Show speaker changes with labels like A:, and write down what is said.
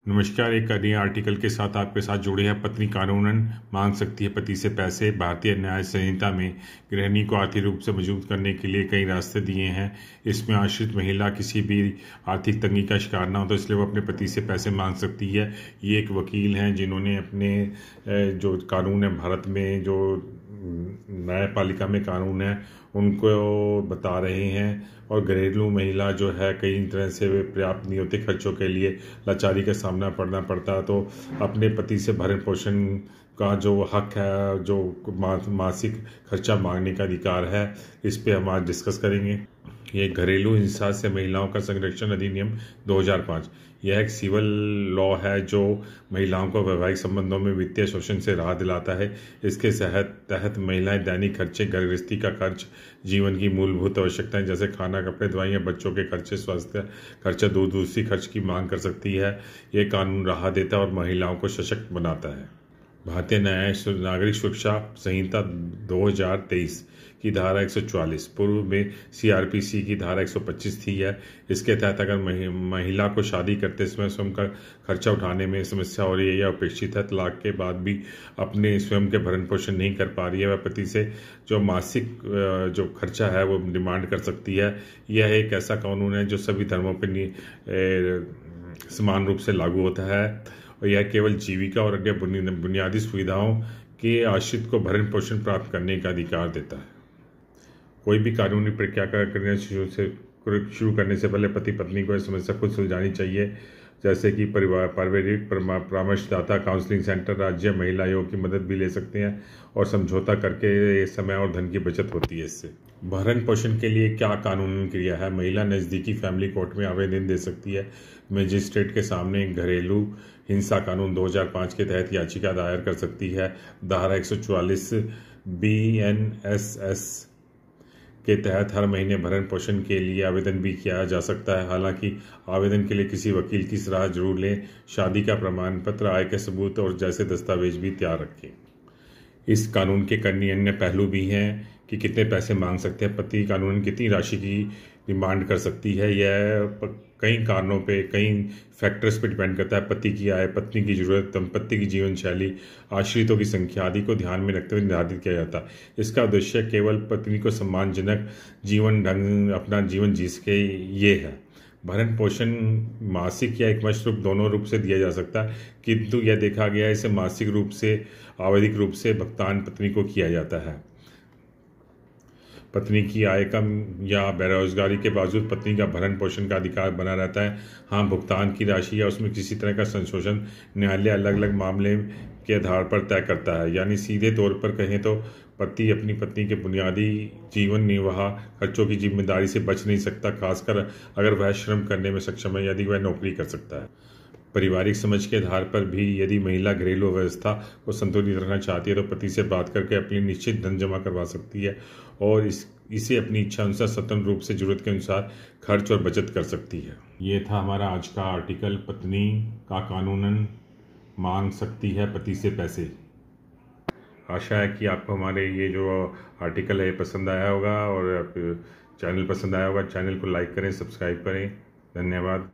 A: नमस्कार। एक नए आर्टिकल के साथ आपके साथ जुड़े हैं। पत्नी कानूनन मांग सकती है पति से पैसे। भारतीय न्याय संहिता में गृहिणी को आर्थिक रूप से मजबूत करने के लिए कई रास्ते दिए हैं। इसमें आश्रित महिला किसी भी आर्थिक तंगी का शिकार ना हो तो इसलिए वो अपने पति से पैसे मांग सकती है। ये एक वकील हैं जिन्होंने अपने जो कानून है भारत में, जो न्यायपालिका में कानून है, उनको बता रहे हैं। और घरेलू महिला जो है कई तरह से पर्याप्त नहीं होते खर्चों के लिए, लाचारी का सामना करना पड़ता, तो अपने पति से भरण पोषण का जो हक है, जो मासिक खर्चा मांगने का अधिकार है, इस पे हम आज डिस्कस करेंगे। ये घरेलू हिंसा से महिलाओं का संरक्षण अधिनियम 2005 यह एक सिविल लॉ है जो महिलाओं को वैवाहिक संबंधों में वित्तीय शोषण से राहत दिलाता है। इसके तहत महिलाएं दैनिक खर्चे, घर गृहस्थी का खर्च, जीवन की मूलभूत आवश्यकताएं जैसे खाना, कपड़े, दवाइयां, बच्चों के खर्चे, स्वास्थ्य खर्चे, दूसरी खर्च की मांग कर सकती है। ये कानून राहत देता है और महिलाओं को सशक्त बनाता है। भारतीय नागरिक सुरक्षा संहिता 2023 की धारा 144 पूर्व में सीआरपीसी की धारा 125 थी है। इसके तहत अगर महिला को शादी करते समय स्वयं का खर्चा उठाने में समस्या हो रही है या अपेक्षित है, तलाक के बाद भी अपने स्वयं के भरण पोषण नहीं कर पा रही है, वह पति से जो मासिक जो खर्चा है वो डिमांड कर सकती है। यह एक ऐसा कानून है जो सभी धर्मों पर समान रूप से लागू होता है और यह केवल जीविका और अन्य बुनियादी सुविधाओं के आश्रित को भरण पोषण प्राप्त करने का अधिकार देता है। कोई भी कानूनी प्रक्रिया करने शुरू करने से पहले पति पत्नी को यह समस्या खुद सुलझानी चाहिए, जैसे कि पारिवारिक परामर्शदाता, काउंसलिंग सेंटर, राज्य महिला आयोग की मदद भी ले सकते हैं और समझौता करके समय और धन की बचत होती है इससे। भरण पोषण के लिए क्या कानूनी क्रिया है? महिला नज़दीकी फैमिली कोर्ट में आवेदन दे सकती है। मजिस्ट्रेट के सामने घरेलू हिंसा कानून 2005 के तहत याचिका दायर कर सकती है। धारा 144 BNSS के तहत हर महीने भरण पोषण के लिए आवेदन भी किया जा सकता है। हालांकि आवेदन के लिए किसी वकील की सलाह जरूर लें। शादी का प्रमाण पत्र, आय के सबूत और जैसे दस्तावेज भी तैयार रखें। इस कानून के कई अन्य पहलू भी हैं कि कितने पैसे मांग सकते हैं पति, कानून कितनी राशि की डिमांड कर सकती है। यह कई कारणों पे, कई फैक्टर्स पे डिपेंड करता है। पति की आय, पत्नी की जरूरत, दंपत्ति की जीवन शैली, आश्रितों की संख्या आदि को ध्यान में रखते हुए निर्धारित किया जाता है। इसका उद्देश्य केवल पत्नी को सम्मानजनक जीवन ढंग अपना जीवन जी सके, ये है। भरण पोषण मासिक या एकमुश्त रूप दोनों रूप से दिया जा सकता है, किंतु यह देखा गया है इसे मासिक रूप से आवधिक रूप से भुगतान पत्नी को किया जाता है। पत्नी की आय कम या बेरोजगारी के बावजूद पत्नी का भरण पोषण का अधिकार बना रहता है। हाँ, भुगतान की राशि या उसमें किसी तरह का संशोधन न्यायालय अलग अलग मामले के आधार पर तय करता है। यानी सीधे तौर पर कहें तो पति अपनी पत्नी के बुनियादी जीवन निर्वाह खर्चों की जिम्मेदारी से बच नहीं सकता, खासकर अगर वह श्रम करने में सक्षम है, यदि वह नौकरी कर सकता है। पारिवारिक समझ के आधार पर भी यदि महिला घरेलू व्यवस्था को संतुलित रखना चाहती है तो पति से बात करके अपनी निश्चित धन जमा करवा सकती है और इसे अपनी इच्छा अनुसार स्वतंत्र रूप से जरूरत के अनुसार खर्च और बचत कर सकती है। ये था हमारा आज का आर्टिकल। पत्नी का कानूनन मांग सकती है पति से पैसे। आशा है कि आपको हमारे ये जो आर्टिकल है पसंद आया होगा और चैनल पसंद आया होगा। चैनल को लाइक करें, सब्सक्राइब करें। धन्यवाद।